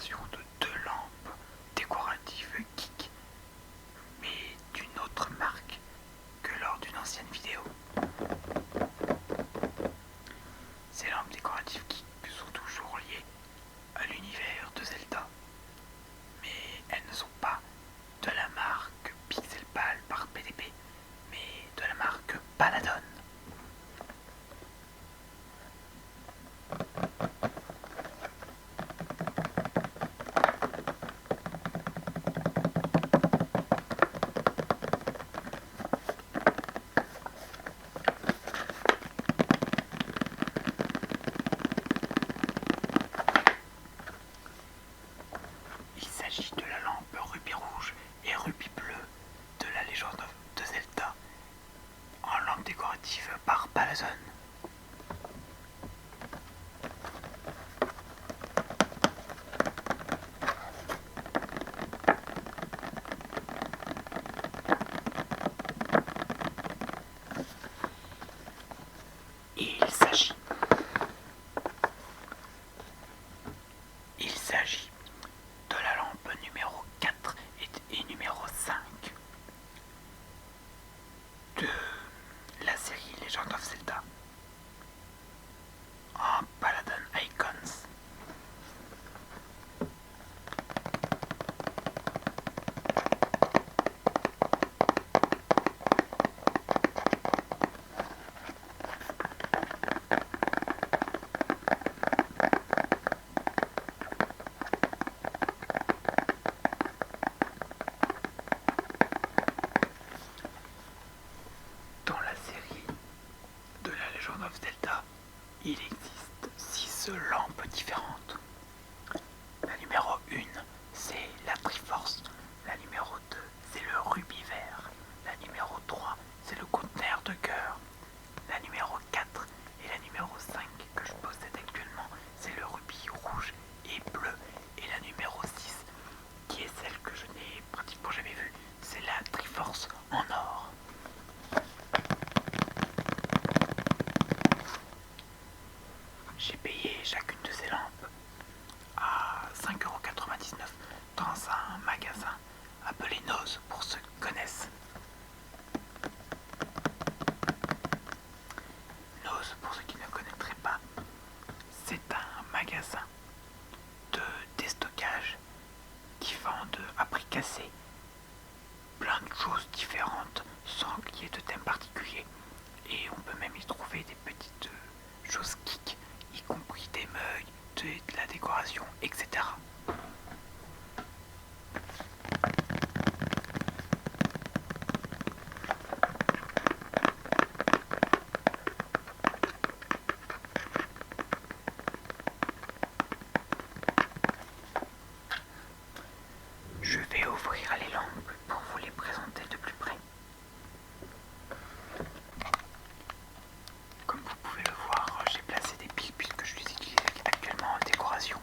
présentation de deux lampes décoratives geek, mais d'une autre marque que lors d'une ancienne vidéo. Ces lampes décoratives geek sont toujours liées à l'univers de Zelda, mais elles ne sont pas de la marque Pixelpal par PDP, mais de la marque Paladon. Il s'agit de la lampe rubis rouge et rubis bleu de la légende de Zelda en lampe décorative par Paladon. Il s'agit de la lampe numéro 4 et numéro 5 de la série Legend of Zelda en Paladon Icons. Dans la série de la Legend of Zelda, il existe 6 lampes différentes. La numéro 1, c'est la Triforce. La numéro 2, c'est le rubis vert. La numéro 3, c'est le conteneur de cœur. La numéro 4 et la numéro 5 que je possède actuellement, c'est le rubis rouge et bleu. Et la numéro 6, qui est celle que je n'ai pratiquement jamais vue, c'est la Triforce en or. J'ai payé chacune de ces lampes à 5,99€ dans un magasin appelé Nose pour ceux qui connaissent. Nose, pour ceux qui ne connaîtraient pas, c'est un magasin de déstockage qui vend à prix cassé plein de choses différentes sans qu'il y ait de thème particulier. Et on peut même y trouver des petites choses geek, y compris des mugs, de la décoration, etc. Je vais ouvrir les lampes pour vous les présenter de plus près. Comme vous pouvez le voir, j'ai placé des piles puisque je les utilise actuellement en décoration.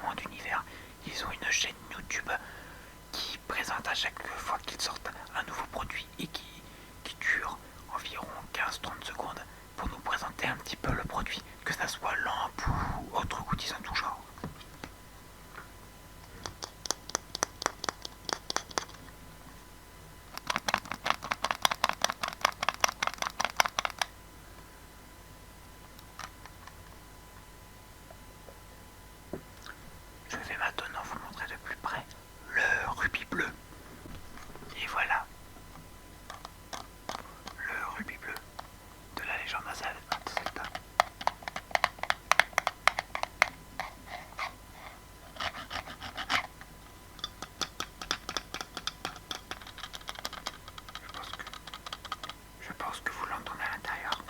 énormément d'univers. Ils ont une chaîne YouTube qui présente à chaque fois qu'ils sortent un nouveau produit et qui dure environ 15-30 secondes pour nous présenter un petit peu le produit, que ça soit lampe ou autre goodies en tout genre. Je vais maintenant vous montrer de plus près le rubis bleu. Et voilà, le rubis bleu de la légende de Zelda. Je pense que vous l'entendez à l'intérieur.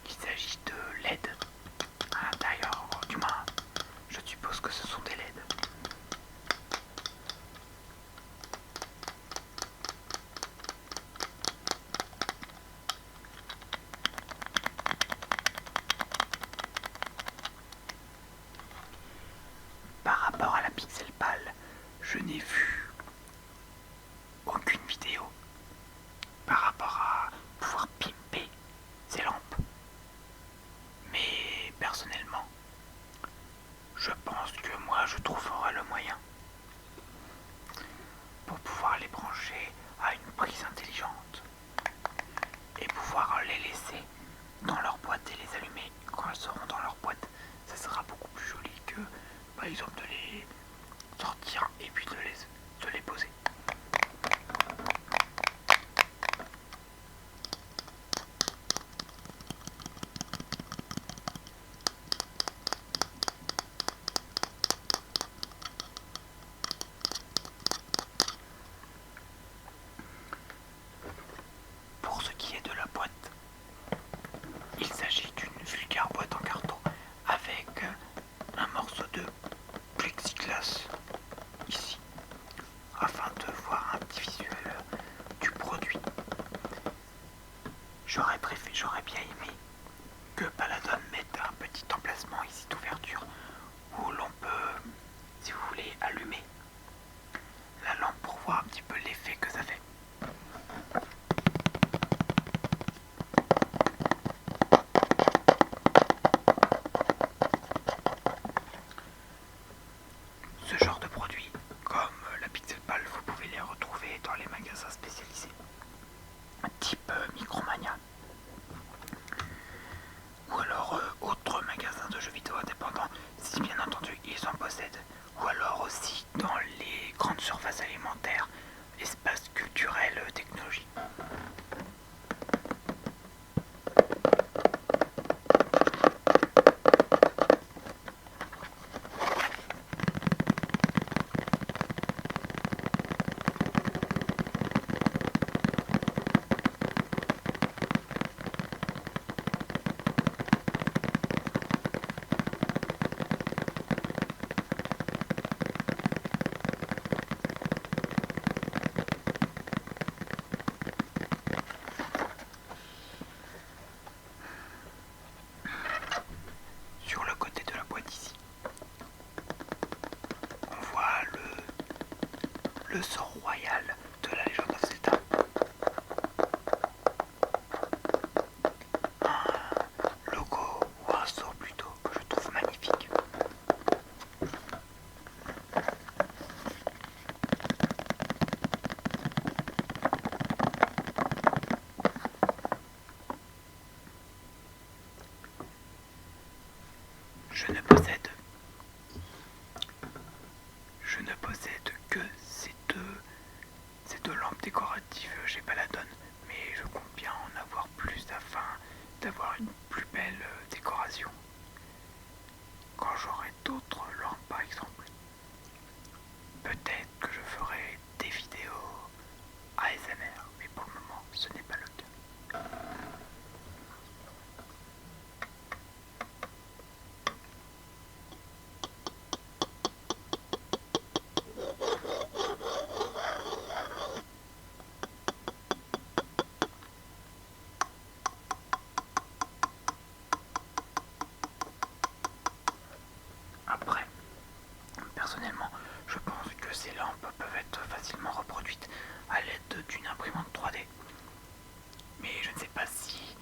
Il s'agit de LED à l'intérieur, du moins, je suppose que ce sont des LED. Par rapport à la Pixel Pal, je n'ai vu aucune vidéo par rapport à pouvoir pimper ces lampes. Mais personnellement, je pense que moi je trouverai le moyen pour pouvoir les brancher à une prise intelligente et pouvoir les laisser dans leur boîte et les allumer quand elles seront dans leur boîte. Ça sera beaucoup plus joli que par exemple de les sortir et puis de les poser. Pour ce qui est de la boîte, il s'agit d'une vulgaire boîte en carton avec un morceau de plexiglas ici, afin de voir un petit visuel du produit. J'aurais bien aimé que Paladon mette un petit emplacement ici d'ouverture où l'on peut, si vous voulez, allumer la lampe pour voir un petit peu l'effet que ça fait. Ce genre de produits, comme la Pixel Pal, vous pouvez les retrouver dans les magasins spécialisés, type Micromania, ou alors autres magasins de jeux vidéo indépendants, si bien entendu ils en possèdent, ou alors aussi dans les grandes surfaces alimentaires, espaces culturels, technologiques. Sur le côté de la boîte ici, on voit le sort royal de la légende of Zelda. Un logo ou un sort plutôt que je trouve magnifique. Je ne possède que ces deux lampes décoratives chez Paladon, mais je compte bien en avoir plus afin d'avoir une plus belle décoration quand j'aurai d'autres lampes par exemple. Peut-être que je ferai des vidéos ASMR, mais pour le moment ce n'est pas le cas. Personnellement, je pense que ces lampes peuvent être facilement reproduites à l'aide d'une imprimante 3D. Mais je ne sais pas si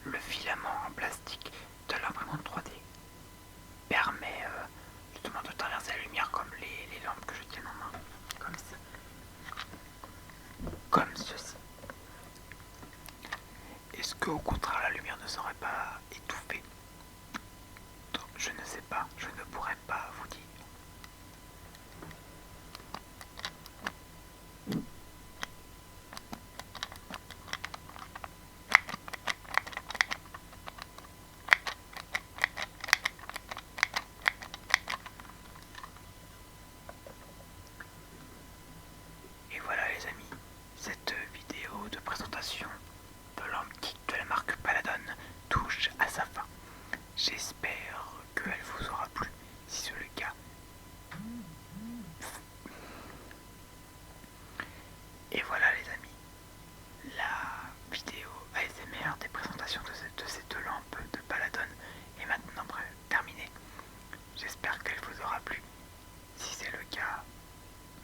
le filament en plastique de l'imprimante 3D permet justement de traverser la lumière comme les lampes que je tiens en main, comme ça, comme ceci. Est-ce qu'au contraire la lumière ne serait pas étouffée? Je ne sais pas, je ne pourrais pas vous dire. Et voilà les amis, cette vidéo de présentation de lampe geek de la marque Paladon touche à sa fin. J'espère qu'elle vous aura plu. Si c'est le cas, et voilà les amis, la vidéo ASMR des présentations de ces deux lampes de Paladon est maintenant terminée. J'espère qu'elle vous aura plu. Si c'est le cas,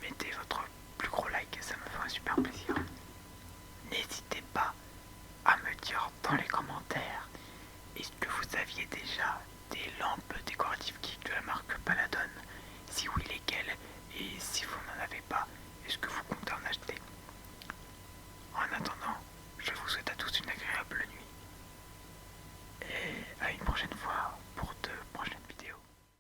mettez votre plus gros like, ça me fera super plaisir. N'hésitez pas à me dire dans les commentaires, est-ce que vous aviez déjà des lampes décoratives geek de la marque Paladon? Si oui, lesquelles? Et si vous n'en avez pas, est-ce que vous comptez en acheter? En attendant, je vous souhaite à tous une agréable nuit. Et à une prochaine fois.